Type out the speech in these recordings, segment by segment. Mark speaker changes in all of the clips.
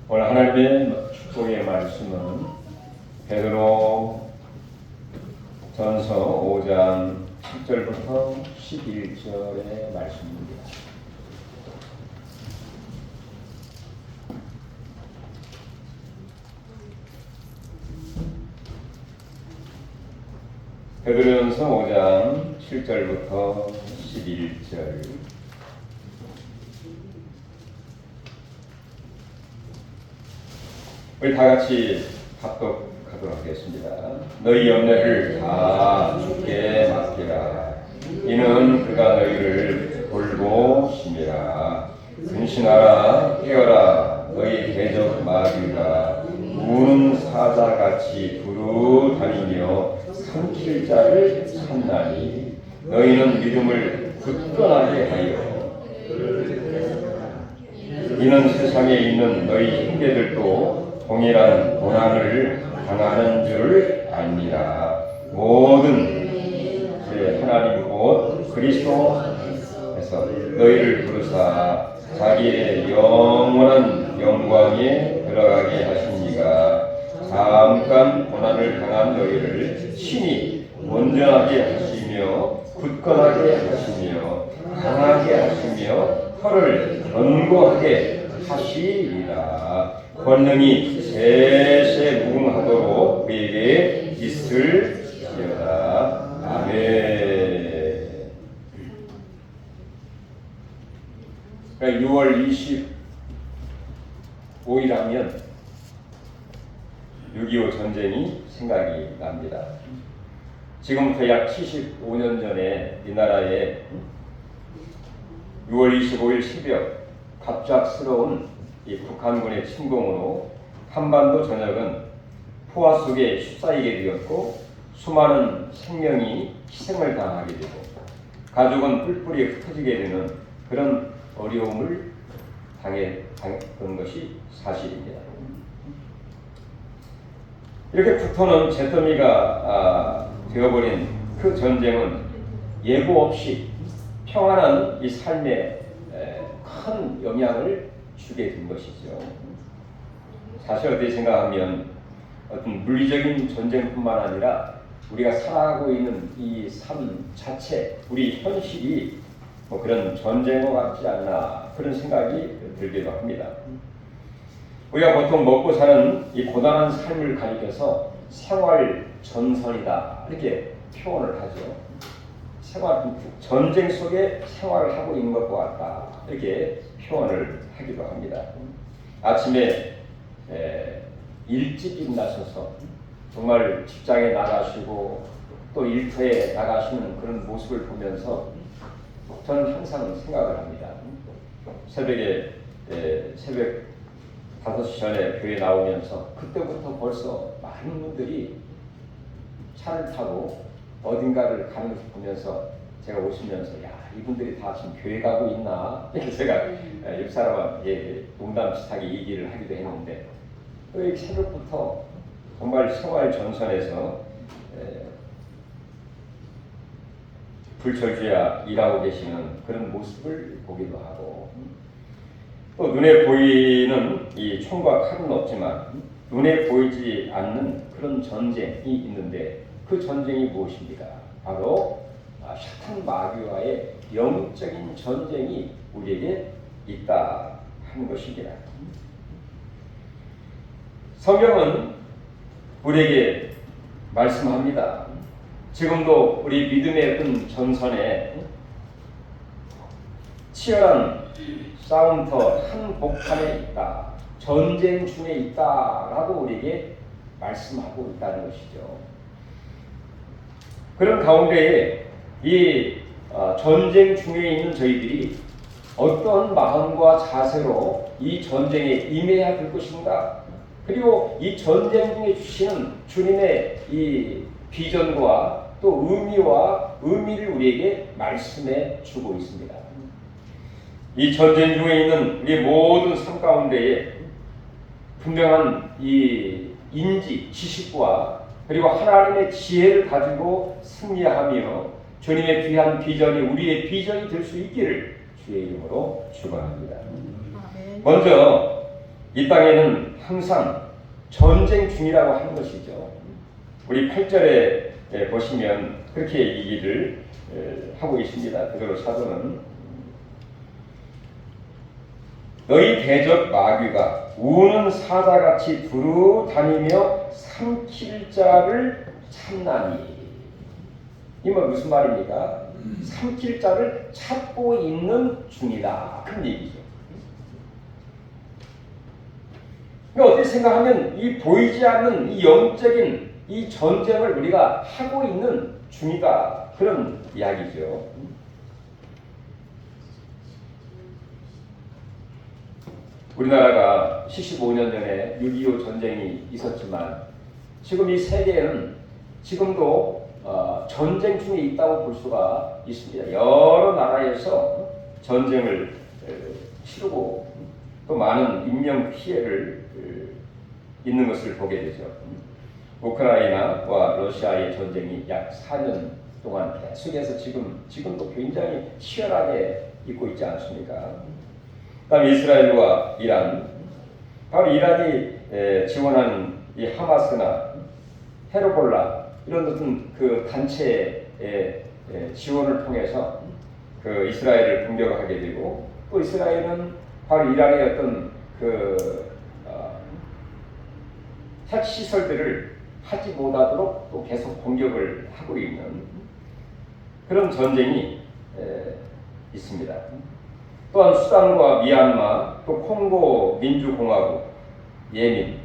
Speaker 1: 오늘 하나님의 축복의 말씀은 베드로 전서 5장 10절부터 11절의 말씀입니다. 베드로전서 5장 7절부터 11절. 우리 다 같이 합독하도록 하겠습니다. 너희 염려를 다 주께 맡기라. 이는 그가 너희를 돌보심이라. 근신하라, 깨어라. 너희 대적 마귀가 우는 사자같이 두루 다니며 삼킬 자를 찾나니 너희는 믿음을 굳건하게 하여 이는 세상에 있는 너희 형제들도 동일한 고난을 당하는 줄 압니다. 모든 하나님 곧 그리스도에서 너희를 부르사 자기의 영원한 영광에 들어가게 하시니가 잠깐 고난을 당한 너희를 친히 온전하게 하시며 굳건하게 하시며 강하게 하시며 혀를 견고하게 하시리라. 권능이 세세 무궁하도록 우리에게 있을지어다. 아멘. 6월 25일 하면 6.25 전쟁이 생각이 납니다. 지금부터 약 75년 전에 이 나라에 6월 25일 새벽 갑작스러운 이 북한군의 침공으로 한반도 전역은 포화 속에 휩싸이게 되었고 수많은 생명이 희생을 당하게 되고 가족은 뿔뿔이 흩어지게 되는 그런 어려움을 당했던 것이 사실입니다. 이렇게 북토는 잿더미가 되어버린 그 전쟁은 예고 없이 평안한 이 삶에 큰 영향을 주게 된 것이죠. 사실 어떻게 생각하면 어떤 물리적인 전쟁뿐만 아니라 우리가 살아가고 있는 이 삶 자체, 우리 현실이 뭐 그런 전쟁과 같지 않나 그런 생각이 들기도 합니다. 우리가 보통 먹고 사는 이 고단한 삶을 가리켜서 생활 전선이다 이렇게 표현을 하죠. 전쟁 속에 생활을 하고 있는 것과 같다 이렇게 표현을 하기도 합니다. 아침에 일찍 일어나셔서 정말 직장에 나가시고 또 일터에 나가시는 그런 모습을 보면서 저는 항상 생각을 합니다. 새벽 5시 전에 교회 나오면서 그때부터 벌써 많은 분들이 차를 타고 어딘가를 가는 것을 보면서 제가 오시면서 야 이분들이 다 지금 교회 가고 있나 제가 옆 사람한테 농담 비슷하게 얘기를 하기도 했는데 또 새벽부터 정말 생활 전선에서 불철주야 일하고 계시는 그런 모습을 보기도 하고 또 눈에 보이는 이 총과 칼은 없지만 눈에 보이지 않는 그런 전쟁이 있는데 그 전쟁이 무엇입니까? 바로 샤탄 마귀와의 영적인 전쟁이 우리에게 있다 하는 것입니다. 성경은 우리에게 말씀합니다. 지금도 우리 믿음의 어떤 전선에 치열한 싸움터 한복판에 있다, 전쟁 중에 있다라고 우리에게 말씀하고 있다는 것이죠. 그런 가운데에 이 전쟁 중에 있는 저희들이 어떤 마음과 자세로 이 전쟁에 임해야 될 것인가? 그리고 이 전쟁 중에 주시는 주님의 이 비전과 또 의미를 우리에게 말씀해 주고 있습니다. 이 전쟁 중에 있는 우리 모든 삶 가운데에 분명한 이 인지, 지식과 그리고 하나님의 지혜를 가지고 승리하며 주님의 귀한 비전이 우리의 비전이 될 수 있기를 주의 이름으로 축원합니다. 먼저 이 땅에는 항상 전쟁 중이라고 하는 것이죠. 우리 8절에 보시면 그렇게 얘기를 하고 있습니다. 베드로 사도는 너희 대적 마귀가 우는 사자같이 두루 다니며 삼킬 자를 찾나니. 이 뭐 무슨 말입니까? 삼킬 자를 찾고 있는 중이다. 그런 얘기죠. 어떻게 생각하면 이 보이지 않는 이 영적인 이 전쟁을 우리가 하고 있는 중이다. 그런 이야기죠. 우리나라가 75년 전에 6.25 전쟁이 있었지만 지금 이 세계에는 지금도 전쟁 중에 있다고 볼 수가 있습니다. 여러 나라에서 전쟁을 치르고 또 많은 인명 피해를 있는 것을 보게 되죠. 우크라이나와 러시아의 전쟁이 약 4년 동안 계속해서 지금도 굉장히 치열하게 있고 있지 않습니까? 그다음 이스라엘과 이란, 바로 이란이 지원하는 이 하마스나 헤르볼라 이런 어떤 그 단체의 지원을 통해서 그 이스라엘을 공격하게 되고 또 이스라엘은 바로 이란의 어떤 그 핵 시설들을 하지 못하도록 또 계속 공격을 하고 있는 그런 전쟁이 있습니다. 또한 수단과 미얀마, 또 콩고 민주공화국, 예멘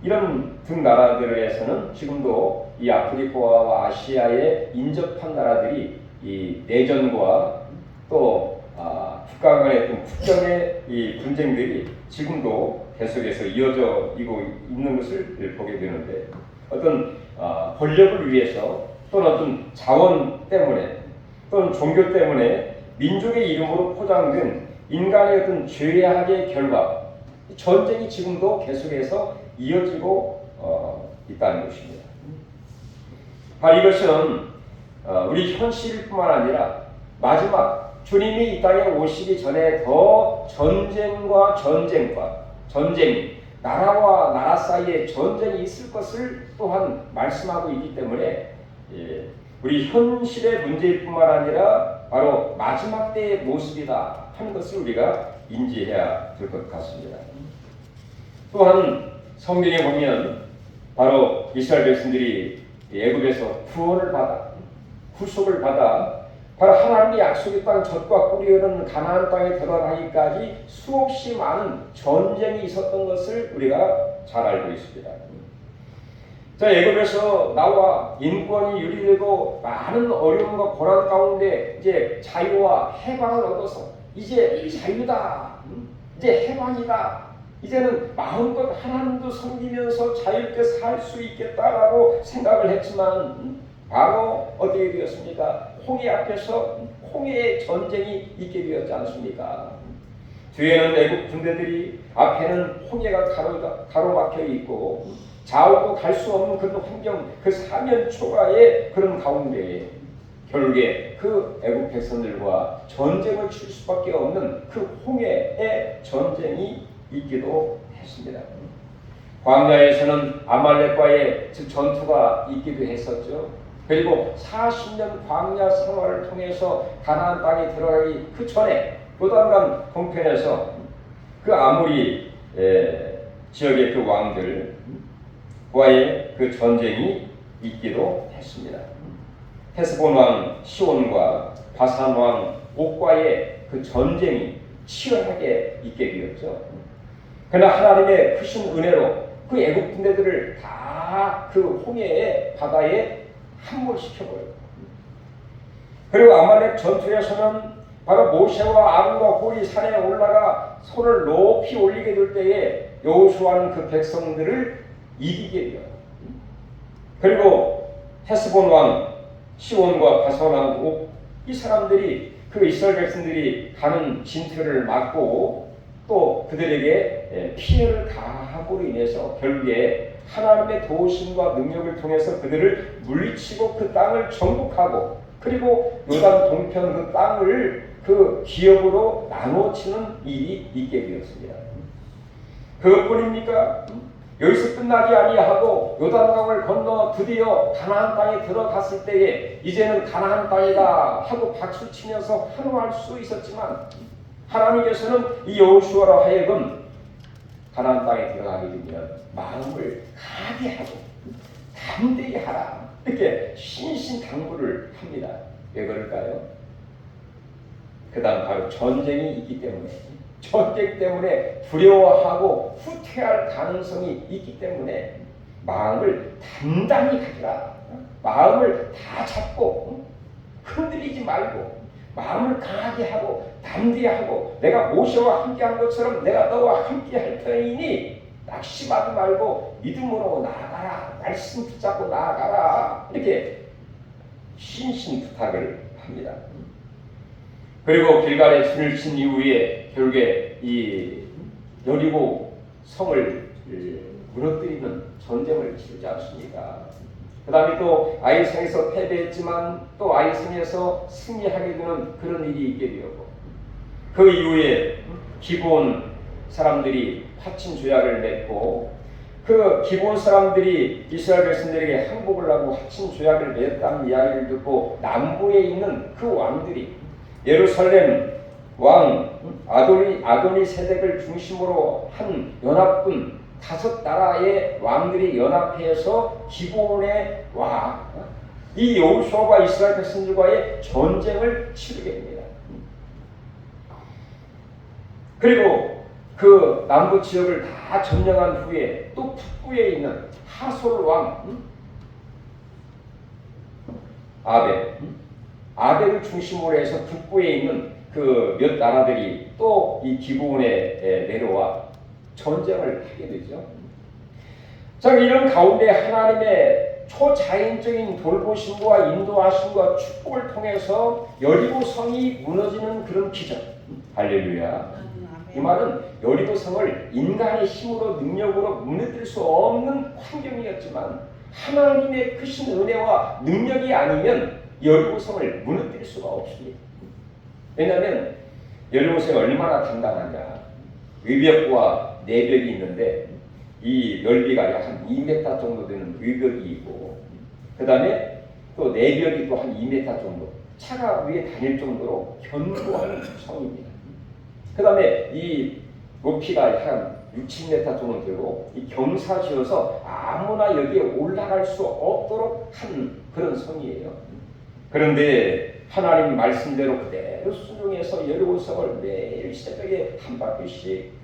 Speaker 1: 이런 등 나라들에서는 지금도 이 아프리카와 아시아에 인접한 나라들이 이 내전과 또 국가 간의 국경의 이 분쟁들이 지금도 계속해서 이어져 있는 것을 보게 되는데 어떤 권력을 위해서 또는 어떤 자원 때문에 또는 종교 때문에 민족의 이름으로 포장된 인간의 어떤 죄악의 결과 전쟁이 지금도 계속해서 이어지고 있다는 것입니다. 바로 이것은 우리 현실뿐만 아니라 마지막 주님이 이 땅에 오시기 전에 더 전쟁과 전쟁, 나라와 나라 사이에 전쟁이 있을 것을 또한 말씀하고 있기 때문에 우리 현실의 문제일 뿐만 아니라 바로 마지막 때의 모습이다 하는 것을 우리가 인지해야 될 것 같습니다. 또한 성경에 보면 바로 이스라엘 백성들이 애굽에서 구원을 받아 구속을 받아 바로 하나님의 약속의 땅 젖과 꿀이 흐르는 가나안 땅에 들어가기까지 수없이 많은 전쟁이 있었던 것을 우리가 잘 알고 있습니다. 자, 애굽에서 나와 인권이 유리되고 많은 어려움과 고난 가운데 이제 자유와 해방을 얻어서 이제 자유다, 이제 해방이다, 이제는 마음껏 하나님도 섬기면서 자유롭게 살 수 있겠다라고 생각을 했지만 바로 어떻게 되었습니까? 홍해 앞에서 홍해의 전쟁이 있게 되었지 않습니까? 뒤에는 애국 군대들이, 앞에는 홍해가 가로막혀 있고 좌우도 갈 수 없는 그런 환경, 그 사면초가의 그런 가운데에 결국에 그 애국 백성들과 전쟁을 칠 수밖에 없는 그 홍해의 전쟁이 있기도 했습니다. 광야에서는 아말렉과의 전투가 있기도 했었죠. 그리고 40년 광야 생활을 통해서 가나안 땅에 들어가기 그 전에 요단강 동편에서 그 아모리 지역의 그 왕들과의 그 전쟁이 있기도 했습니다. 헤스본 왕 시온과 바산 왕 옥과의 그 전쟁이 치열하게 있게 되었죠. 그러나 하나님의 크신 은혜로 그 애국 군대들을 다 그 홍해의 바다에 함몰시켜버려요. 그리고 아말렉 전투에서는 바로 모세와 아론과 홀이 산에 올라가 손을 높이 올리게 될 때에 여호수아는 그 백성들을 이기게 돼요. 그리고 헤스본 왕 시온과 바산 왕 옥, 이 사람들이 그 이스라엘 백성들이 가는 진퇴를 막고 또 그들에게 피해를 가함으로 인해서 결국에 하나님의 도우심과 능력을 통해서 그들을 물리치고 그 땅을 정복하고 그리고 요단 동편 그 땅을 그 기업으로 나눠치는 일이 있게 되었습니다. 그것뿐입니까? 여기서 끝나지 아니하고 요단강을 건너 드디어 가나안 땅에 들어갔을 때에 이제는 가나안 땅이다 하고 박수치면서 환호할 수 있었지만 하나님께서는 이 여호수아로 하여금 가나안 땅에 들어가게 되면 마음을 강하게 하고 담대히 하라 이렇게 신신당부를 합니다. 왜 그럴까요? 그 다음 바로 전쟁이 있기 때문에, 전쟁 때문에 두려워하고 후퇴할 가능성이 있기 때문에 마음을 단단히 가지라. 마음을 다 잡고 흔들리지 말고 마음을 강하게 하고 담대하고 내가 모세와 함께한 것처럼 내가 너와 함께할 터이니 낙심하지 말고 믿음으로 나아가라. 말씀 붙잡고 나아가라. 이렇게 신신 부탁을 합니다. 그리고 길갈에 진을 친 이후에 결국에 이 여리고 성을 무너뜨리는 전쟁을 치르지 않습니까? 그 다음에 또 아이성에서 패배했지만 또 아이성에서 승리하게 되는 그런 일이 있게 되었고 그 이후에 기브온 사람들이 파친 조약을 맺고 그 기브온 사람들이 이스라엘 백성들에게 항복을 하고 파친 조약을 맺었다는 이야기를 듣고 남부에 있는 그 왕들이 예루살렘 왕 아도니 세덱을 중심으로 한 연합군 5나라의 왕들이 연합해서 기브온에 와 이 여호수아가 이스라엘 백성들과의 전쟁을 치르게 됩니다. 그리고 그 남부 지역을 다 점령한 후에 또 북부에 있는 하솔 왕 아벨을 중심으로 해서 북부에 있는 그 몇 나라들이 또 이 기브온에 내려와 전쟁을 하게 되죠. 자, 이런 가운데 하나님의 초자연적인 돌보심과 인도하심과 축복을 통해서 여리고 성이 무너지는 그런 기적. 할렐루야. 이 말은 여리고 성을 인간의 힘으로 능력으로 무너뜨릴 수 없는 환경이었지만 하나님의 크신 은혜와 능력이 아니면 여리고 성을 무너뜨릴 수가 없습니다. 왜냐하면 여리고 성이 얼마나 단단하냐. 위벽과 내벽이 있는데 이 넓이가 약 한 2m 정도 되는 위벽이 있고 그 다음에 또 내벽이 또 한 2m 정도 차가 위에 다닐 정도로 견고한 성입니다. 그 다음에 이 높이가 한 6, 7m 정도 되고 이 경사지어서 아무나 여기에 올라갈 수 없도록 한 그런 성이에요. 그런데 하나님 말씀대로 그대로 순종해서 여리고 성을 매일 새벽에 한 바퀴씩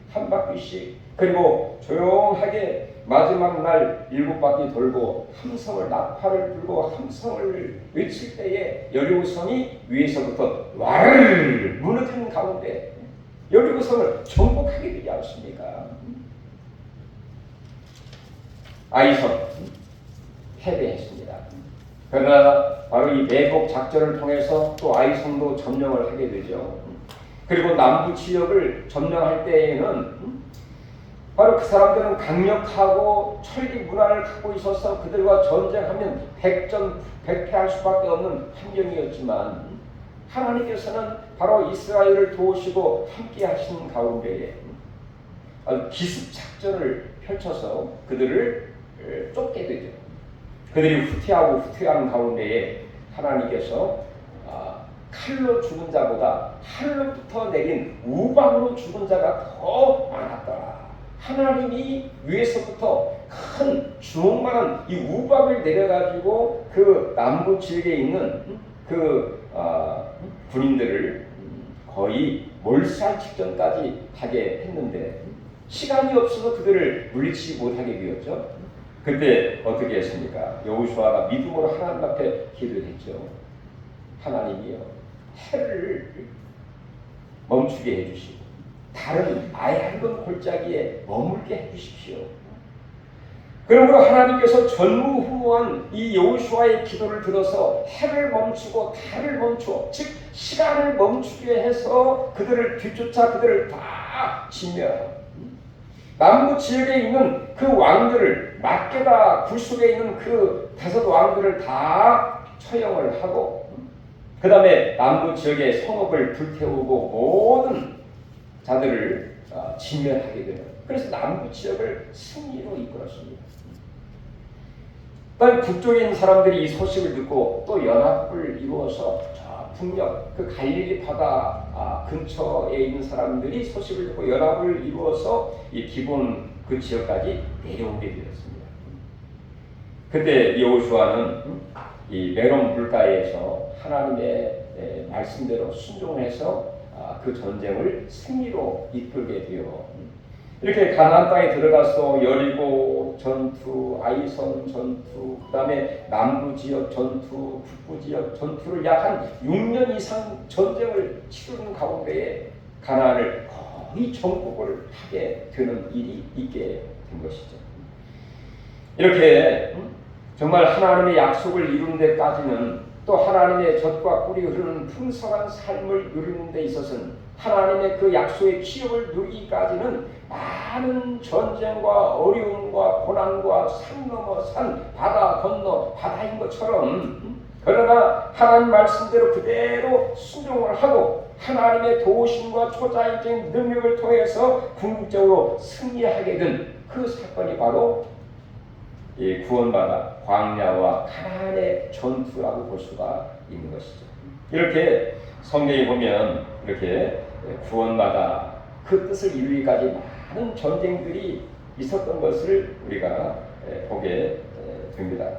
Speaker 1: 그리고 조용하게 마지막 날 7바퀴 돌고 함성을 나팔을 불고 함성을 외칠 때에 여리고 성이 위에서부터 와르르 무너지는 가운데 여리고 성을 정복하게 되지 않습니까? 아이성 패배했습니다. 그러나 바로 이 매복 작전을 통해서 또 아이성도 점령을 하게 되죠. 그리고 남부 지역을 점령할 때에는 바로 그 사람들은 강력하고 철기 문화를 갖고 있어서 그들과 전쟁하면 백패할 수밖에 없는 환경이었지만 하나님께서는 바로 이스라엘을 도우시고 함께 하시는 가운데에 아주 기습 작전을 펼쳐서 그들을 쫓게 되죠. 그들이 후퇴하는 가운데에 하나님께서 칼로 죽은 자보다 하늘로부터 내린 우방으로 죽은 자가 더 많았더라. 하나님이 위에서부터 큰 주먹만한 이 우박을 내려가지고 그 남부 지역에 있는 그 군인들을 거의 몰살 직전까지 하게 했는데 시간이 없어서 그들을 물리치지 못하게 되었죠. 그때 어떻게 했습니까? 여호수아가 믿음으로 하나님 앞에 기도했죠. 하나님이여 해를 멈추게 해주시고 다른 얇은 골짜기에 머물게 해주십시오. 그러므로 하나님께서 전무후무한 이 여호수아의 기도를 들어서 해를 멈추고 달을 멈추어 즉 시간을 멈추게 해서 그들을 뒤쫓아 그들을 다 진멸하고 남부 지역에 있는 그 왕들을 막게다 굴속에 있는 그 5 왕들을 다 처형을 하고 그 다음에 남부 지역의 성읍을 불태우고 모든 자들을 진멸하게 되는 그래서 남부 지역을 승리로 이끌었습니다. 그다음에 북쪽에 있는 사람들이 이 소식을 듣고 또 연합을 이루어서 북녘 그 갈릴리 바다 근처에 있는 사람들이 소식을 듣고 연합을 이루어서 이 기본 그 지역까지 내려오게 되었습니다. 그때 여호수아는 이 메론 물가에서 하나님의 말씀대로 순종해서 그 전쟁을 승리로 이끌게 되어 이렇게 가나안 땅에 들어가서 여리고 전투, 아이선 전투, 그 다음에 남부 지역 전투, 북부 지역 전투를 약 한 6년 이상 전쟁을 치르는 가운데에 가나안을 거의 정복을 하게 되는 일이 있게 된 것이죠. 이렇게 정말 하나님의 약속을 이루는 데까지는 또 하나님의 젖과 꿀이 흐르는 풍성한 삶을 누리는 데 있어서는 하나님의 그 약속의 기업을 누리기까지는 많은 전쟁과 어려움과 고난과 산 넘어 산, 바다 건너 바다인 것처럼 그러나 하나님 말씀대로 그대로 순종을 하고 하나님의 도우심과 초자연적인 능력을 통해서 궁극적으로 승리하게 된 그 사건이 바로 이 구원받아 광야와 가나안의 전투라고 볼 수가 있는 것이죠. 이렇게 성경에 보면 이렇게 구원받아 그 뜻을 이루기까지 많은 전쟁들이 있었던 것을 우리가 보게 됩니다.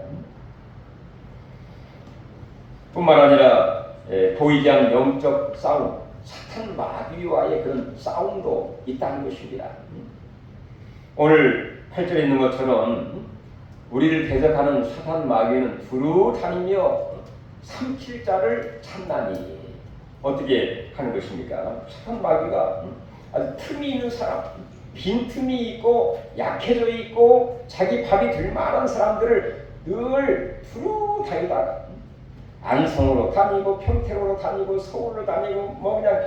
Speaker 1: 뿐만 아니라 보이지 않는 영적 싸움, 사탄 마귀와의 그런 싸움도 있다는 것입니다. 오늘 8절에 있는 것처럼 우리를 대적하는 사탄 마귀는 두루 다니며 삼킬 자를 찾나니 어떻게 하는 것입니까? 사탄 마귀가 아주 틈이 있는 사람, 빈틈이 있고 약해져 있고 자기 밥이 될 만한 사람들을 늘 두루 다니다가 안성으로 다니고 평택으로 다니고 서울로 다니고 뭐 그냥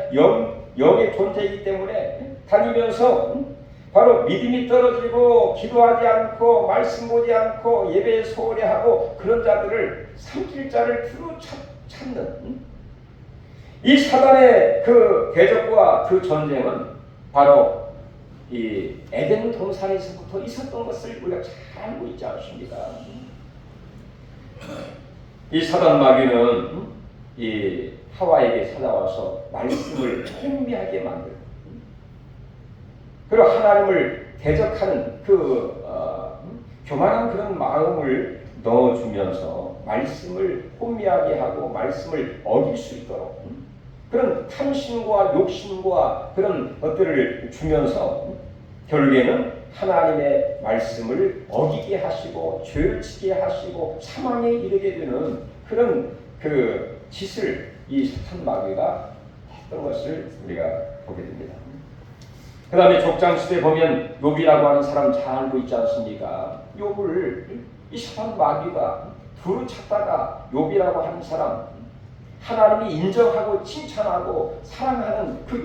Speaker 1: 영의 존재이기 때문에 다니면서 바로 믿음이 떨어지고 기도하지 않고 말씀 보지 않고 예배에 소홀히 하고 그런 자들을 삼킬 자를 두루 찾는 이 사단의 그 대적과 그 전쟁은 바로 이 에덴 동산에서부터 있었던 것을 우리가 잘 알고 있지 않습니까? 이 사단 마귀는 이 하와에게 찾아와서 말씀을 혼미하게 만들고 그리고 하나님을 대적하는 그 교만한 그런 마음을 넣어주면서 말씀을 혼미하게 하고 말씀을 어길 수 있도록 그런 탐심과 욕심과 그런 것들을 주면서 결국에는 하나님의 말씀을 어기게 하시고 죄를 지게 하시고 사망에 이르게 되는 그런 그 짓을 이 사탄 마귀가 했던 것을 우리가 보게 됩니다. 그 다음에 족장시대에 보면 욥이라고 하는 사람 잘 알고 있지 않습니까? 욥을 이 사탄 마귀가 두루 찾다가 욥이라고 하는 사람 하나님이 인정하고 칭찬하고 사랑하는 그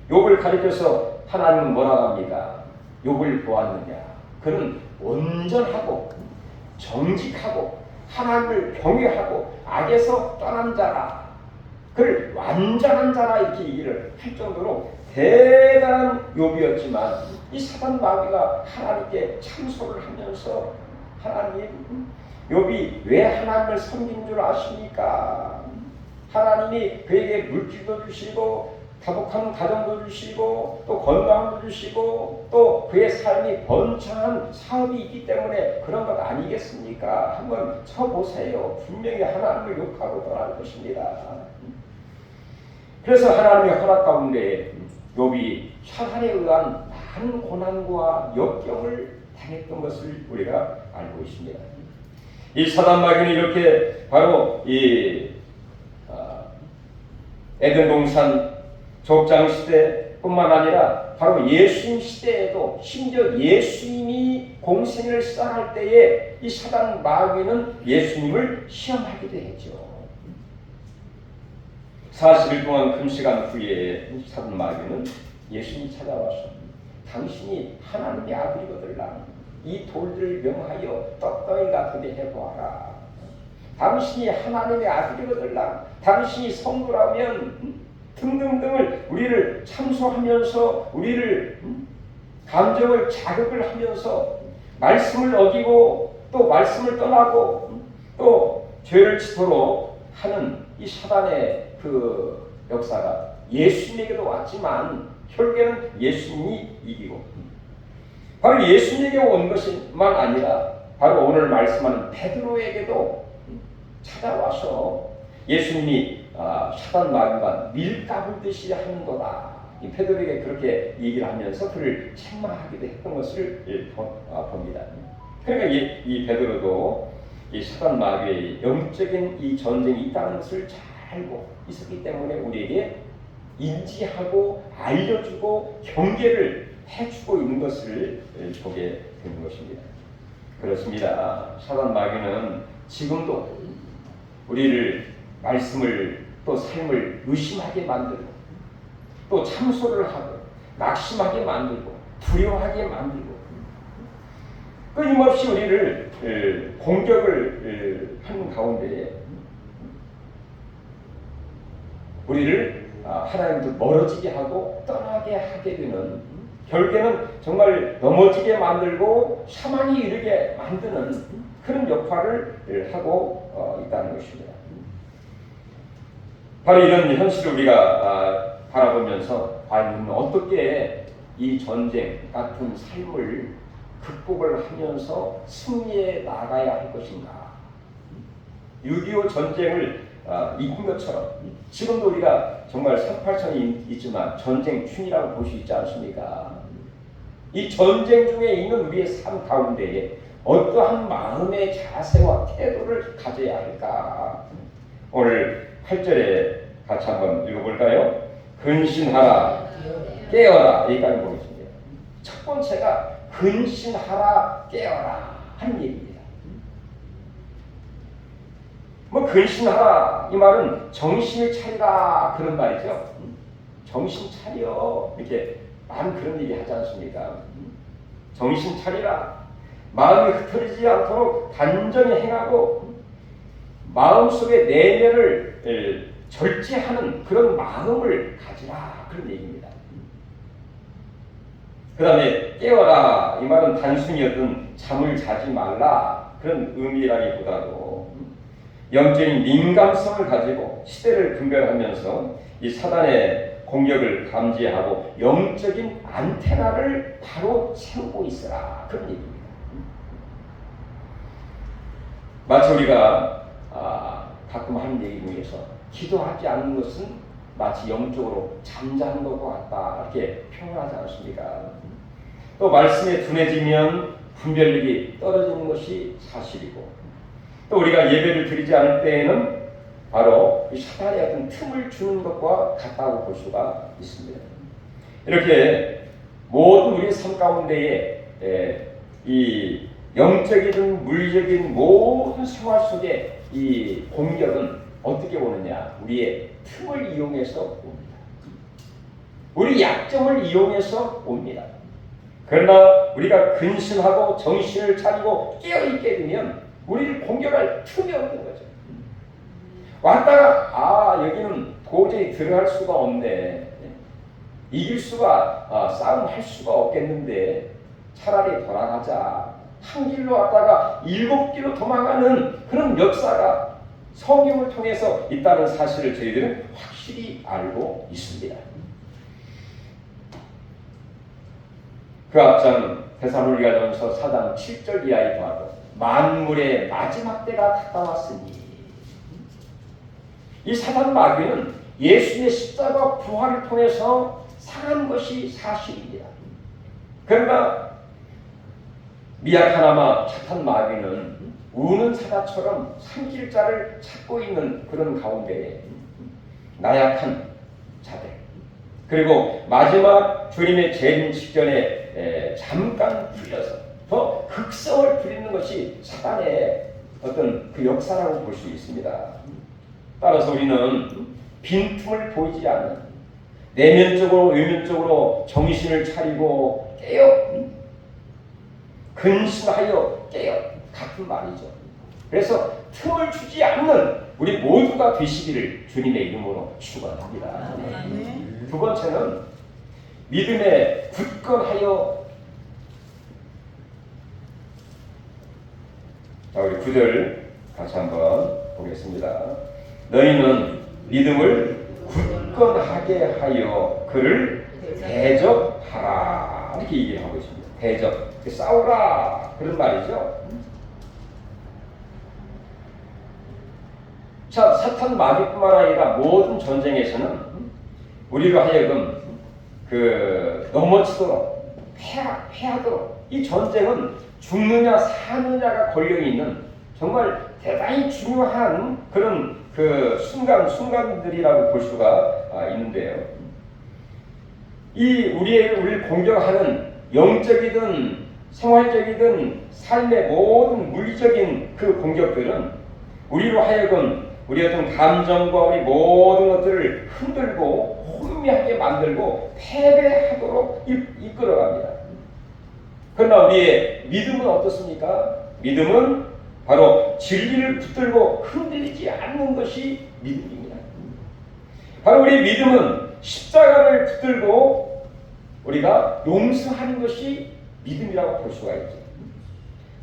Speaker 1: 욥을 가리켜서 하나님은 뭐라고 합니까? 욥을 보았느냐? 그는 온전하고 정직하고 하나님을 경외하고 악에서 떠난 자라. 그를 완전한 자라 이렇게 얘기를 할 정도로 대단한 욥이었지만 이 사단 마귀가 하나님께 참소를 하면서 하나님 욥이 왜 하나님을 섬긴 줄 아십니까? 하나님이 그에게 물질도 주시고 다복한 가정도 주시고 또 건강도 주시고 또 그의 삶이 번창한 사업이 있기 때문에 그런 것 아니겠습니까? 한번 쳐보세요. 분명히 하나님을 욕하고 떠날 것입니다. 그래서 하나님의 허락 가운데 욥이 사탄에 의한 많은 고난과 역경을 당했던 것을 우리가 알고 있습니다. 이 사단 마귀는 이렇게 바로 이 에덴 동산 족장 시대뿐만 아니라 바로 예수님 시대에도 심지어 예수님이 공생을 시작할 때에 이 사단 마귀는 예수님을 시험하기도 했죠. 40일 동안 금식한 후에 사단 마귀는 예수님이 찾아와서 당신이 하나님의 아들이거들라 이 돌들을 명하여 떡덩이가 되게 해보아라. 당신이 하나님의 아들이거들라 당신이 성부라면 등등등을 우리를 참소하면서 우리를 감정을 자극을 하면서 말씀을 어기고 또 말씀을 떠나고 또 죄를 짓도록 하는 이 사단의 그 역사가 예수님에게도 왔지만 결국에는 예수님이 이기고, 바로 예수님에게 온 것만 아니라 바로 오늘 말씀하는 베드로에게도 찾아와서 예수님이 사단 마귀가 밀가불듯이 하는도다, 이 베드로에게 그렇게 얘기를 하면서 그를 책망하기도 했던 것을 봅니다. 그러니까 이 베드로도 이 사단 마귀의 영적인 이 전쟁이 있다는 것을 잘 알고 있었기 때문에 우리에게 인지하고 알려주고 경계를 해주고 있는 것을 보게 되는 것입니다. 그렇습니다. 사단 마귀는 지금도 우리를 말씀을 또 삶을 의심하게 만들고 또 참소를 하고 낙심하게 만들고 두려워하게 만들고 끊임없이 우리를 공격을 하는 가운데 우리를 하나님도 멀어지게 하고 떠나게 하게 되는, 결국에는 정말 넘어지게 만들고 사망이 이르게 만드는 그런 역할을 하고 있다는 것입니다. 바로 이런 현실을 우리가 바라보면서 과연 어떻게 이 전쟁 같은 삶을 극복을 하면서 승리해 나가야 할 것인가. 6.25 전쟁을 이긴 것처럼 지금도 우리가 정말 38선이 있지만 전쟁춘이라고 볼 수 있지 않습니까? 이 전쟁 중에 있는 우리의 삶 가운데에 어떠한 마음의 자세와 태도를 가져야 할까? 오늘 8절에 같이 한번 읽어볼까요? 근신하라 깨어라, 여기까지 보겠습니다. 첫 번째가 근신하라 깨어라 하는 얘기입니다. 뭐 근신하라 이 말은 정신을 차리라 그런 말이죠. 정신 차려, 이렇게 많은 그런 얘기 하지 않습니까? 정신 차리라, 마음이 흐트러지지 않도록 단전히 행하고 마음속의 내면을 절제하는 그런 마음을 가지라, 그런 얘기입니다. 그 다음에 깨어라 이 말은 단순히 어떤 잠을 자지 말라 그런 의미라기보다도 영적인 민감성을 가지고 시대를 분별하면서 이 사단의 공격을 감지하고 영적인 안테나를 바로 세우고 있으라, 그런 얘기입니다. 마치 우리가 가끔 하는 얘기 중에서 기도하지 않는 것은 마치 영적으로 잠자는 것과 같다, 이렇게 표현하지 않습니까? 또 말씀에 둔해지면 분별력이 떨어지는 것이 사실이고, 또 우리가 예배를 드리지 않을 때에는 바로 이 사단의 어떤 틈을 주는 것과 같다고 볼 수가 있습니다. 이렇게 모든 우리의 삶 가운데에 이 영적이든 물리적인 모든 생활 속에 이 공격은 어떻게 오느냐? 우리의 틈을 이용해서 옵니다. 우리 약점을 이용해서 옵니다. 그러나 우리가 근신하고 정신을 차리고 깨어있게 되면 우리를 공격할 틈이 없는 거죠. 왔다가 여기는 도저히 들어갈 수가 없네, 이길 수가 싸움할 수가 없겠는데 차라리 돌아가자, 한 길로 왔다가 7길로 도망가는 그런 역사가 성경을 통해서 있다는 사실을 저희들은 확실히 알고 있습니다. 그 앞장 데살로니가전서 4장 7절 이하에 보아도 만물의 마지막 때가 가까웠으니, 이 사단 마귀는 예수의 십자가 부활을 통해서 상한 것이 사실입니다. 그러나 미약하나마 착한 마귀는 우는 사자처럼 삼킬 자를 찾고 있는 그런 가운데에 나약한 자들, 그리고 마지막 주님의 재림 직전에 잠깐 풀려서 더 극성을 부리는 것이 사단의 어떤 그 역사라고 볼 수 있습니다. 따라서 우리는 빈틈을 보이지 않는, 내면적으로 외면적으로 정신을 차리고 깨어, 근신하여 깨어, 같은 말이죠. 그래서 틈을 주지 않는 우리 모두가 되시기를 주님의 이름으로 축원합니다. 두 번째는 믿음에 굳건하여 우리 9절 같이 한번 보겠습니다. 너희는 믿음을 굳건하게 하여 그를 대적하라. 이렇게 얘기하고 있습니다. 대적, 싸우라 그런 말이죠. 자, 사탄 마귀뿐만 아니라 모든 전쟁에서는 우리로 하여금 넘어지도록 패하도록, 이 전쟁은 죽느냐 사느냐가 걸려있는 정말 대단히 중요한 그런 순간들이라고 볼 수가 있는데요. 이 우리를 공격하는 영적이든 생활적이든 삶의 모든 물리적인 그 공격들은 우리로 하여금 우리 어떤 감정과 우리 모든 것들을 흔들고 혼미하게 만들고 패배하도록 이끌어갑니다. 그러나 우리의 믿음은 어떻습니까? 믿음은 바로 진리를 붙들고 흔들리지 않는 것이 믿음입니다. 바로 우리의 믿음은 십자가를 붙들고 우리가 용서하는 것이 믿음이라고 볼 수가 있죠.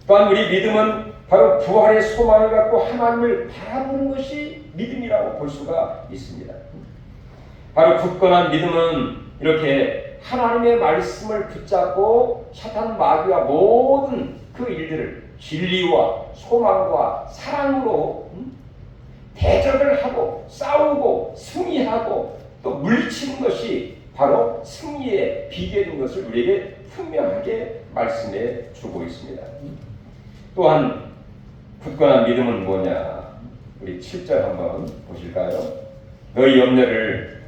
Speaker 1: 또한 우리 믿음은 바로 부활의 소망을 갖고 하나님을 바라보는 것이 믿음이라고 볼 수가 있습니다. 바로 굳건한 믿음은 이렇게 하나님의 말씀을 붙잡고 사탄 마귀와 모든 그 일들을 진리와 소망과 사랑으로 대적을 하고 싸우고 승리하고 또 물리치는 것이 바로 승리의 비결인 것을 우리에게 분명하게 말씀해 주고 있습니다. 또한 굳건한 믿음은 뭐냐? 우리 7절 한번 보실까요? 너희 염려를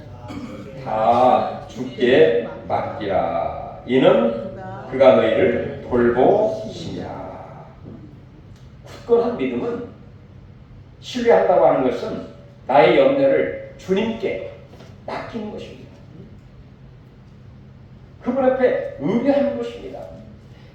Speaker 1: 다 주께 맡기라. 이는 그가 너희를 돌보시니라. 굳건한 믿음은 신뢰한다고 하는 것은 나의 염려를 주님께 맡기는 것입니다. 그분 앞에 의뢰하는 것입니다.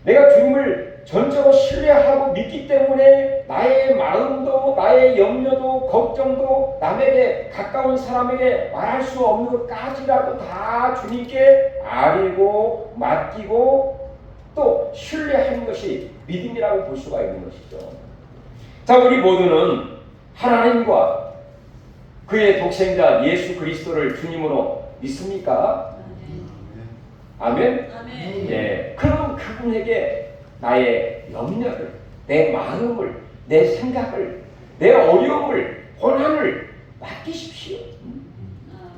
Speaker 1: 내가 주님을 전적으로 신뢰하고 믿기 때문에 나의 마음도 나의 염려도 걱정도 남에게 가까운 사람에게 말할 수 없는 것까지라도 다 주님께 아뢰고 맡기고 또 신뢰하는 것이 믿음이라고 볼 수가 있는 것이죠. 자, 우리 모두는 하나님과 그의 독생자 예수 그리스도를 주님으로 믿습니까? 아멘? 아멘. 예, 그럼 그분에게 나의 염려를, 내 마음을, 내 생각을, 내 어려움을, 고난을 맡기십시오.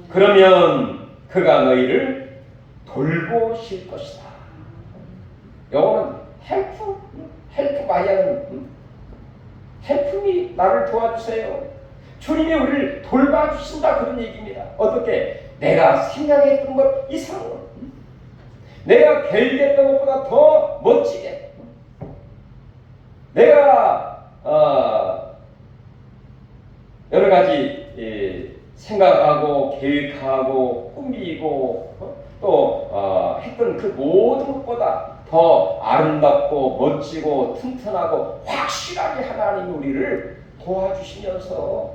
Speaker 1: 그러면 그가 너희를 돌보실 것이다. 영어는 헬프 많이 하는 헬프미 나를 도와주세요. 주님이 우리를 돌봐주신다 그런 얘기입니다. 어떻게? 내가 생각했던 것 이상으로 내가 계획했던 것보다 더 멋지게 내가 여러 가지 생각하고 계획하고 꾸미고 또 했던 그 모든 것보다 더 아름답고 멋지고 튼튼하고 확실하게 하나님이 우리를 도와주시면서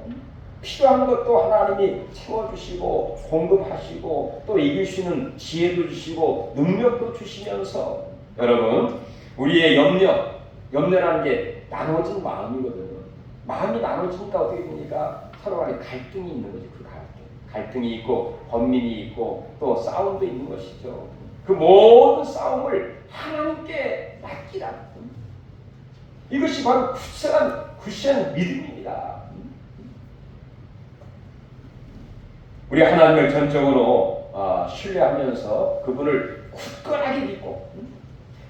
Speaker 1: 필요한 것도 하나님이 채워주시고 공급하시고 또 이길 수 있는 지혜도 주시고 능력도 주시면서 여러분 우리의 염려라는 게 나눠진 마음이거든요. 마음이 나눠지니까 어떻게 됩니까? 서로 간에 갈등이 있는 거죠. 그 갈등이 있고 번민이 있고 또 싸움도 있는 것이죠. 그 모든 싸움을 하나님께 맡기라. 이것이 바로 굳건한 믿음입니다. 우리 하나님을 전적으로 신뢰하면서 그분을 굳건하게 믿고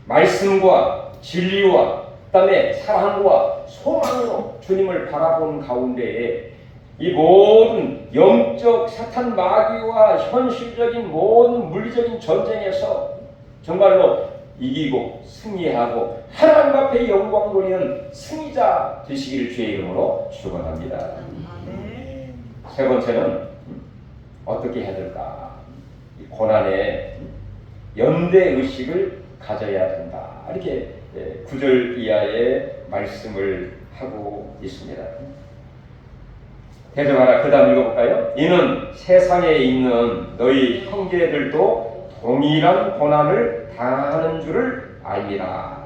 Speaker 1: 말씀과 진리와 그다음에 사랑과 소망으로 주님을 바라보는 가운데에 이 모든 영적 사탄 마귀와 현실적인 모든 물리적인 전쟁에서 정말로 이기고 승리하고 하나님 앞에 영광 돌리는 승리자 되시기를 주의 이름으로 축원합니다. 세 번째는 어떻게 해야 될까? 이 고난에 연대 의식을 가져야 된다. 이렇게 9절 이하의 말씀을 하고 있습니다. 대적하라. 그 다음 읽어볼까요? 이는 세상에 있는 너희 형제들도 동일한 고난을 당하는 줄을 알미라.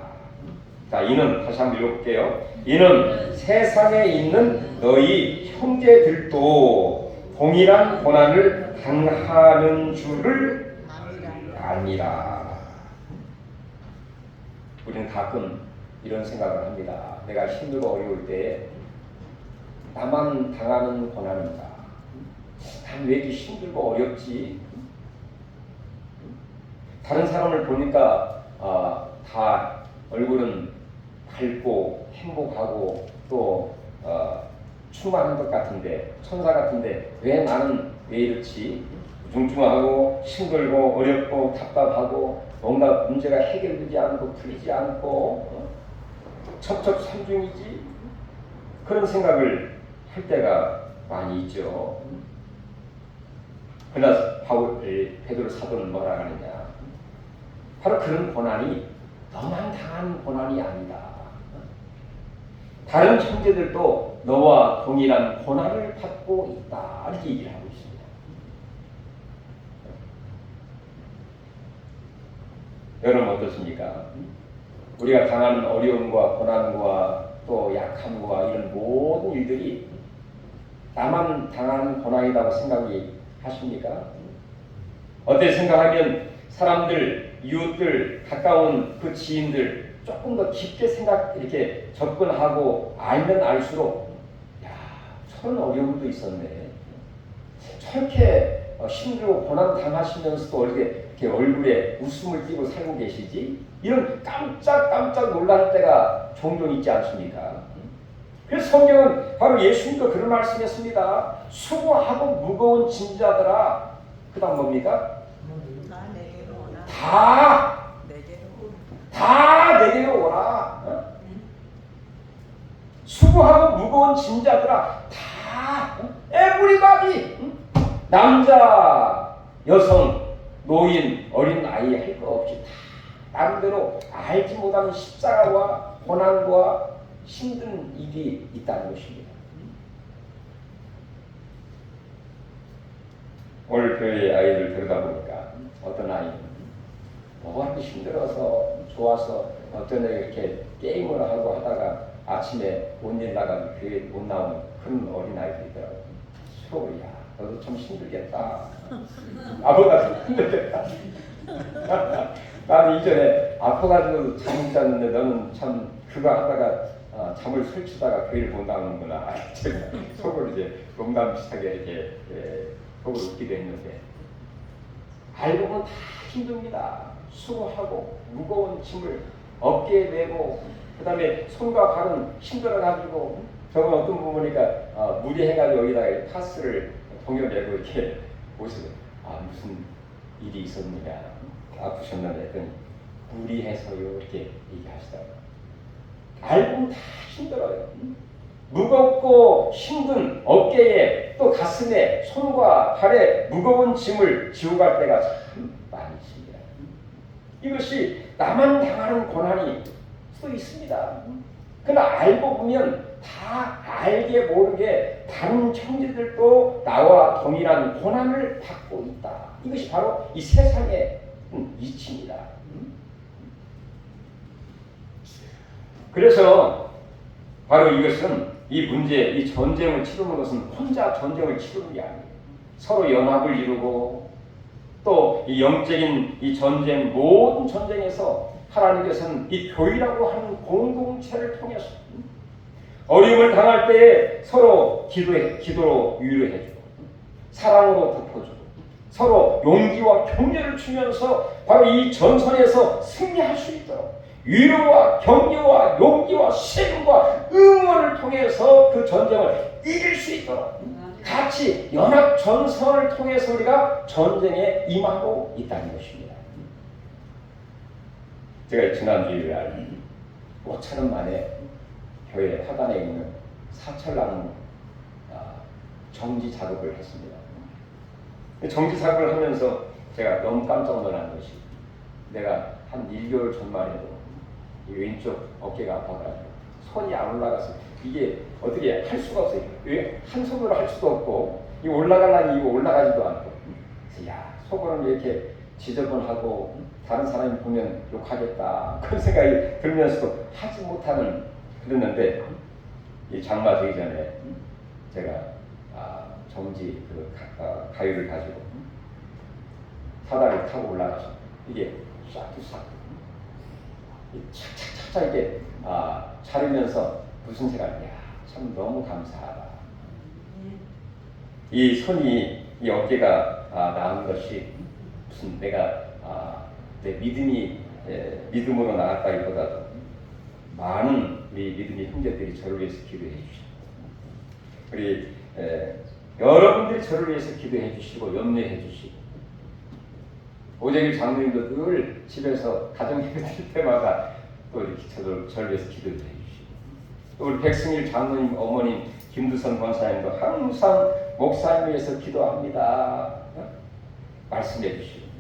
Speaker 1: 자, 이는 다시 한번 읽어볼게요. 이는 세상에 있는 너희 형제들도 동일한 고난을 당하는 줄을 아니라. 우리는 가끔 이런 생각을 합니다. 내가 힘들고 어려울 때 나만 당하는 고난인가? 난 왜 이렇게 힘들고 어렵지? 다른 사람을 보니까 다 얼굴은 밝고 행복하고 또 충만한 것 같은데, 천사 같은데 왜 나는 왜 이렇지? 중중하고 힘들고 어렵고 답답하고 뭔가 문제가 해결되지 않고 풀리지 않고 첩첩산중이지? 그런 생각을 할 때가 많이 있죠. 그러나 베드로 사도는 뭐라 하느냐? 바로 그런 고난이 너만 당한 고난이 아니다. 다른 형제들도 너와 동일한 고난을 받고 있다. 이렇게 얘기를 하고 있습니다. 여러분 어떻습니까? 우리가 당하는 어려움과 고난과 또 약함과 이런 모든 일들이 나만 당하는 고난이라고 생각이 하십니까? 어떻게 생각하면 사람들, 이웃들, 가까운 그 지인들 조금 더 깊게 이렇게 접근하고 알면 알수록 야, 저런 어려움도 있었네. 저렇게 힘들고 고난 당하시면서도 이렇게 얼굴에 웃음을 띠고 살고 계시지? 이런 깜짝 놀랄 때가 종종 있지 않습니까? 그래서 성경은 바로 예수님도 그런 말씀했습니다. 수고하고 무거운 짐자들아. 그 다음 뭡니까? 다 내게로 오라. 수고하고 무거운 짐자들아. 다 에브리바디. 남자, 여성, 노인, 어린 아이 할 거 없이 다 나름대로 알지 못하는 십자가와 고난과 힘든 일이 있다는 것입니다. 오늘 교회 아이들 들여다보니까 어떤 아이는 뭐가 이렇게 힘들어서 좋아서 어쩌냐 이렇게 게임을 하고 하다가 아침에 못 일나가지고 교회 못 나오는 그런 어린 아이들이 있더라고요. 소리야, 너도 참 힘들겠다. 아빠가 힘들겠다. 나는 이전에 아파가지고 잠 못 잤는데 너는 참 그거 하다가 잠을 설치다가 교회를 못 나오는구나. 제가 속으로 이제 농담 비슷하게 이렇게 속으로 웃기도 했는데 알고 보면 다 힘듭니다. 수고하고 무거운 짐을 어깨에 메고 그 다음에 손과 발은 힘들어가지고 저건 어떤 부분이니까 무리해가지고 여기다가 파스를 동여매고 이렇게 모습을 무슨 일이 있었느냐 아프셨나요? 했더니 무리해서요 이렇게 얘기하시더라고요. 알고 보면 다 힘들어요. 무겁고 힘든 어깨에 또 가슴에 손과 발에 무거운 짐을 지고 갈 때가 참 많이 있습니다. 이것이 나만 당하는 고난이 또 있습니다. 그러나 알고 보면 다 알게 모르게 다른 형제들도 나와 동일한 고난을 받고 있다. 이것이 바로 이 세상의 이치입니다. 그래서 바로 이것은 이 문제, 이 전쟁을 치르는 것은 혼자 전쟁을 치르는 게 아니에요. 서로 연합을 이루고 또 이 영적인 이 전쟁, 모든 전쟁에서 하나님께서는 이 교회라고 하는 공동체를 통해서 어려움을 당할 때에 서로 기도로 위로해주고 사랑으로 덮어주고 서로 용기와 격려를 주면서 바로 이 전선에서 승리할 수 있도록 위로와 격려와 용기와 세움과 응원을 통해서 그 전쟁을 이길 수 있도록 같이 연합 전선을 통해서 우리가 전쟁에 임하고 있다는 것입니다. 제가 지난주일날 5,000원 만에 교회 하단에 있는 사철나무 정지 작업을 했습니다. 정지 작업을 하면서 제가 너무 깜짝 놀란 것이 내가 한 1개월 전만 해도 이 왼쪽 어깨가 아파가지고 손이 안 올라가서 이게 어떻게 할 수가 없어요. 왜 한 손으로 할 수도 없고 이 올라가려니 이거 올라가지도 않고 그래서 야 속으로는 이렇게 지저분하고 다른 사람이 보면 욕하겠다 그런 생각이 들면서도 하지 못하는 그랬는데 이 장마 되기 전에 제가 정지 그 가위를 가지고 사다리를 타고 올라가서 이게 싹둑싹 착착착착 이게 자르면서 무슨 생각이야 참 너무 감사하다. 이 손이 이 어깨가 나은 것이 무슨 내가 내 믿음으로 나갔다기보다도 많은 우리 믿음의 형제들이 저를 위해서 기도해 주시고 우리 여러분들이 저를 위해서 기도해 주시고 염려해 주시고 오재길 장로님도 늘 집에서 가정예배 드릴 때마다 또 이렇게 저를 위해서 기도해 주시고 또 우리 백승일 장로님 어머님 김두선 권사님도 항상 목사님 위해서 기도합니다. 말씀해 주시고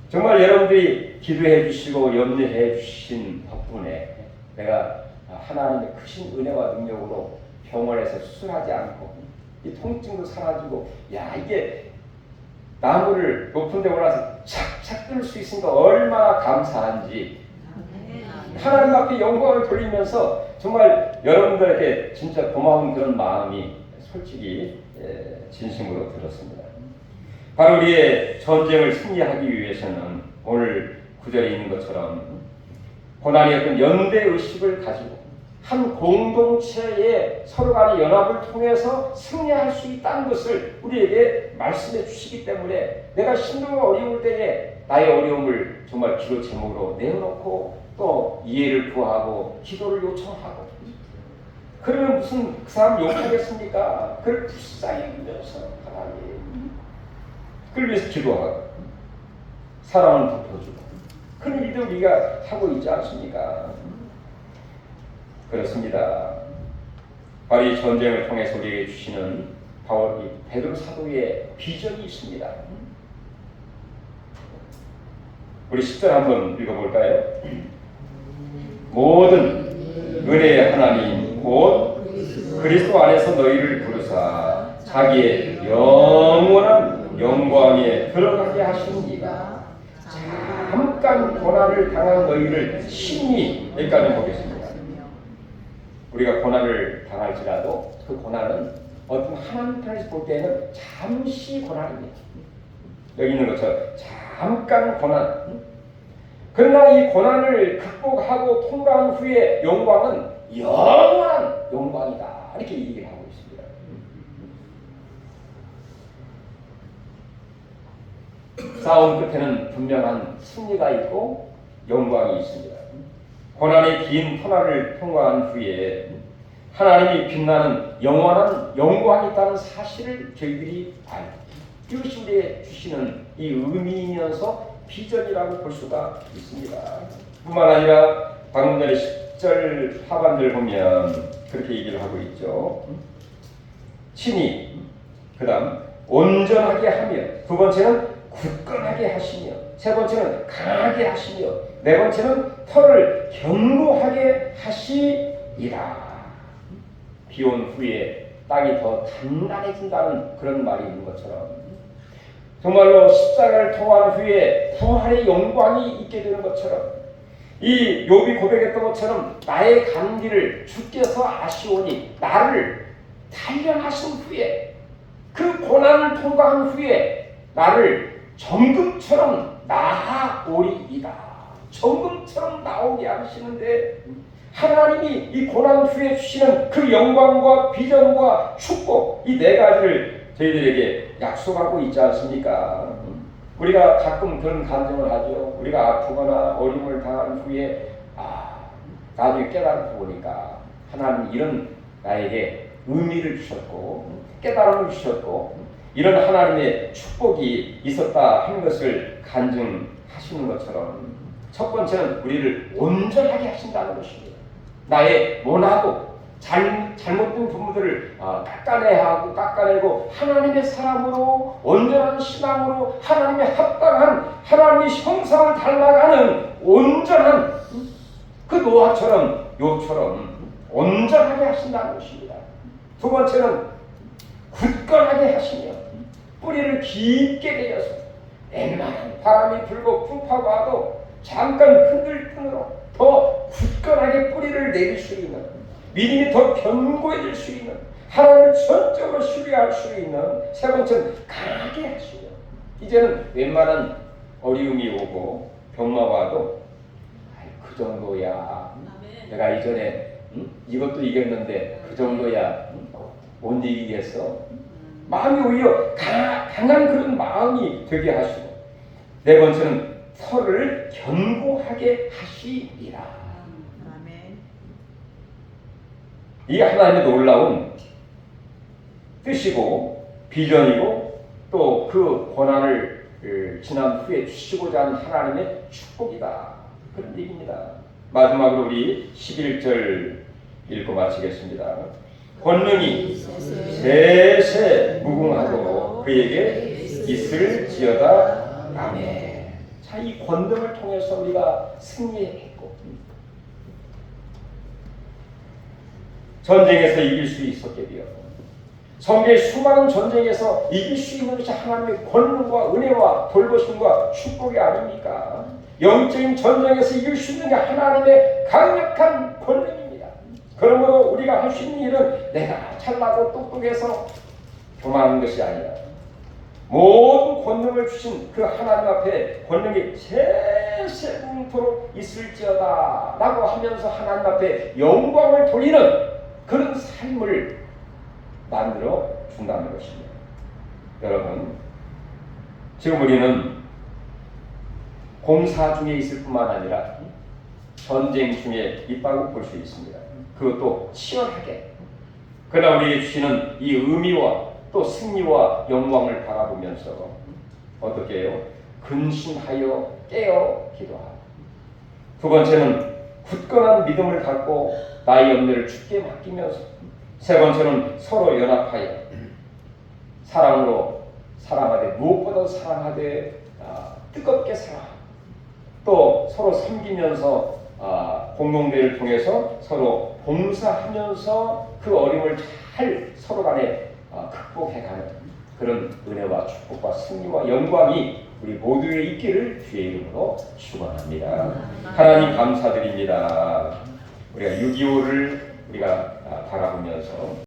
Speaker 1: 정말 여러분들이 기도해 주시고 염려해 주신 덕분에 내가 하나님의 크신 은혜와 능력으로 병원에서 수술하지 않고 이 통증도 사라지고 야 이게 나무를 높은 데 올라서 착착 뜰 수 있으니까 얼마나 감사한지 하나님 앞에 영광을 돌리면서 정말 여러분들에게 진짜 고마운 그런 마음이 솔직히 진심으로 들었습니다. 바로 우리의 전쟁을 승리하기 위해서는 오늘 구절에 있는 것처럼 고난의 어떤 연대의식을 가지고 한 공동체의 서로 간의 연합을 통해서 승리할 수 있다는 것을 우리에게 말씀해 주시기 때문에 내가 힘들고 어려울 때에 나의 어려움을 정말 기도 제목으로 내어놓고 또 이해를 구하고 기도를 요청하고 그러면 무슨 그 사람 욕하겠습니까? 그를 불쌍히 여기면서 하나님 그를 위해서 기도하고 사랑을 덮어주고 그런 일도 우리가 하고 있지 않습니까? 그렇습니다. 바로 이 전쟁을 통해서 우리에게 주시는 바로 이 베드로 사도의 비전이 있습니다. 우리 10절 한번 읽어볼까요? 모든 은혜의 하나님 곧 그리스도 안에서 너희를 부르사 자기의 영원한 영광에 들어가게 하시니가 잠깐 고난을 당한 너희를 심히 여기까지 보겠습니다. 우리가 고난을 당할지라도 그 고난은 어떤 하나님 편에서 볼 때는 잠시 고난입니다. 여기 있는 것처럼 잠깐 고난. 그러나 이 고난을 극복하고 통과한 후에 영광은 영원한 영광이다. 이렇게 얘기를 하고 있습니다. 싸움 끝에는 분명한 승리가 있고 영광이 있습니다. 고난의 긴 터널을 통과한 후에 하나님이 빛나는 영원한 영광이 있다는 사실을 저희들이 알고 이것이 우리에게 주시는 이 의미이면서 비전이라고 볼 수가 있습니다. 뿐만 아니라 방금 전에 10절 하반절 보면 그렇게 얘기를 하고 있죠. 친히 그 다음 온전하게 하며 두 번째는 굳건하게 하시며 세 번째는 강하게 하시며 네 번째는 털을 견고하게 하시리라. 비온 후에 땅이 더 단단해진다는 그런 말이 있는 것처럼 정말로 십자가를 통한 후에 부활의 영광이 있게 되는 것처럼 이 욥이 고백했던 것처럼 나의 간기를 주께서 아시오니 나를 단련하신 후에 그 고난을 통과한 후에 나를 정금처럼 나아오리이다. 정금처럼 나오게 하시는데 하나님이 이 고난 후에 주시는 그 영광과 비전과 축복 이 네 가지를 저희들에게 약속하고 있지 않습니까? 우리가 가끔 그런 감정을 하죠. 우리가 아프거나 어려움을 당한 후에 나중에 깨달고 보니까 하나님 이런 나에게 의미를 주셨고 깨달음을 주셨고 이런 하나님의 축복이 있었다 하는 것을 간증하시는 것처럼 첫 번째는 우리를 온전하게 하신다는 것입니다. 나의 모나고 잘못된 부분들을 깎아내고 하나님의 사람으로 온전한 신앙으로 하나님의 합당한 하나님의 형상을 닮아가는 온전한 그 노아처럼 욥처럼 온전하게 하신다는 것입니다. 두 번째는 굳건하게 하시며 뿌리를 깊게 내려서 웬만한 바람이 불고 풍파가 와도 잠깐 흔들 뿐으로 더 굳건하게 뿌리를 내릴 수 있는, 믿음이 더 견고해질 수 있는, 하나님을 전적으로 신뢰할 수 있는, 세 번째는 강하게 하시며, 이제는 웬만한 어려움이 오고 병마가 와도 그 정도야. 내가 이전에 이것도 이겼는데 그 정도야. 못 이기겠어. 마음이 오히려 강한 그런 마음이 되게 하시고, 네 번째는 서로를 견고하게 하시리라.
Speaker 2: 아멘.
Speaker 1: 이게 하나님의 놀라운 뜻이고 비전이고 또 그 고난을 지난 후에 주시고자 하는 하나님의 축복이다. 그런 얘기입니다. 마지막으로 우리 11절 읽고 마치겠습니다. 권능이 세세 무궁하고 그에게 있을지어다. 아멘. 자, 이 권능을 통해서 우리가 승리했고 전쟁에서 이길 수 있었게 되었고, 성경의 수많은 전쟁에서 이길 수 있는 것이 하나님의 권능과 은혜와 돌보심과 축복이 아닙니까? 영적인 전쟁에서 이길 수 있는 게 하나님의 강력한 권능입니다. 그러므로 우리가 할 수 있는 일은 내가 잘나고 똑똑해서 교만하는 것이 아니라 모든 권능을 주신 그 하나님 앞에 권능이 세세무토록 있을지어다 라고 하면서 하나님 앞에 영광을 돌리는 그런 삶을 만들어 준다는 것입니다. 여러분, 지금 우리는 공사 중에 있을 뿐만 아니라 전쟁 중에 있다고 볼 수 있습니다. 그것도 치열하게. 그러나 우리에게 주시는 이 의미와 또 승리와 영광을 바라보면서 어떻게 해요? 근심하여 깨어 기도하고, 두 번째는 굳건한 믿음을 갖고 나의 염려를 주께 맡기면서, 세 번째는 서로 연합하여 사랑으로 사랑하되, 무엇보다 사랑하되 뜨겁게 사랑하고, 또 서로 섬기면서 공동대회를 통해서 서로 봉사하면서 그 어려움을 잘 서로 간에 극복해가는 그런 은혜와 축복과 승리와 영광이 우리 모두에 있기를 주의 이름으로 축원합니다. 하나님 감사드립니다. 우리가 6.25를 우리가 바라보면서